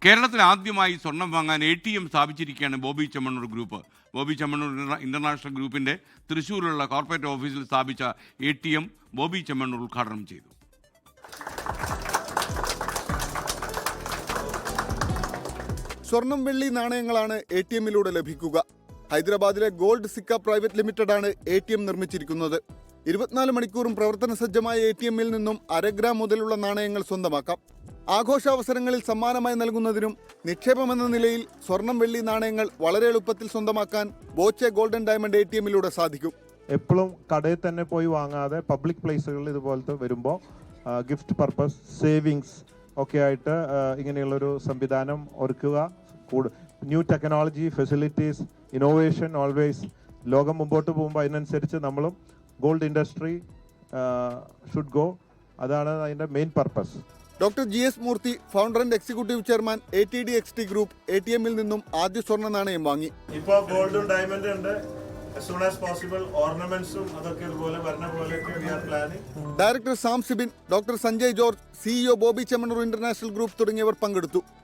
കേരളത്തിൽ ആദ്യമായി സ്വർണം വാങ്ങാൻ ATM സ്ഥാപിച്ചിരിക്കുകയാണ് ബോബി ചെമ്മണ്ണൂർ ഗ്രൂപ്പ്. ബോബി ചെമ്മണ്ണൂർ ഇന്റർനാഷണൽ ഗ്രൂപ്പിന്റെ തൃശ്ശൂരിലുള്ള കോർപ്പറേറ്റ് ഓഫീസിൽ സ്ഥാപിച്ച ATM ബോബി ചെമ്മണ്ണൂർ ഉദ്ഘാടനം ചെയ്തു. സ്വർണം വെള്ളി നാണയങ്ങളാണ് ATMിലൂടെ ലഭിക്കുക. ഹൈദരാബാദിലെ ഗോൾഡ് സിക്ക പ്രൈവറ്റ് ലിമിറ്റഡാണ് ATM നിർമ്മിച്ചിരിക്കുന്നത്. 24 മണിക്കൂറും പ്രവർത്തന സജ്ജമായ ATMിൽ നിന്നും 1/2 ഗ്രാം മുതലുള്ള നാണയങ്ങൾ സ്വന്തമാക്കാം. ആഘോഷാവസരങ്ങളിൽ സമ്മാനമായി നൽകുന്നതിനും നിക്ഷേപമെന്ന നിലയിൽ സ്വർണം വെള്ളി നാണയങ്ങൾ വളരെ എളുപ്പത്തിൽ സ്വന്തമാക്കാൻ ബോച്ചെ ഗോൾഡൻ ഡയമണ്ട് ATMിലൂടെ സാധിക്കും. എപ്പോഴും കടയിൽ തന്നെ പോയി വാങ്ങാതെ പബ്ലിക് പ്ലേസുകളിൽ ഇതുപോലത്തെ വരുമ്പോൾ ഗിഫ്റ്റ് പർപ്പസ്, സേവിങ്സ് ഒക്കെ ആയിട്ട് ഇങ്ങനെയുള്ളൊരു സംവിധാനം ഒരുക്കുക. New technology, facilities, innovation always. ലോകം മുമ്പോട്ട് പോകുമ്പോൾ അതിനനുസരിച്ച് നമ്മളും ഗോൾഡ് ഇൻഡസ്ട്രി ഷുഡ് ഗോ. അതാണ് അതിൻ്റെ main purpose. Doctor GS Murthy, founder and executive chairman, ATDXT group, ATMിൽ നിന്നും ആദ്യ സ്വർണ്ണ നാണയം വാങ്ങി. ഇപ്പോൾ ഗോൾഡും ഡയമണ്ടും ഉണ്ട്. as soon as possible ഓർണമെന്റ്സും അതൊക്കെ ഇതുപോലെ വരുന്ന പോലെയൊക്കെ we are planning. Director Sam Sibin, doctor Sanjay George, CEO Bobby Chemmanur international group തുടങ്ങിയവർ പങ്കെടുത്തു.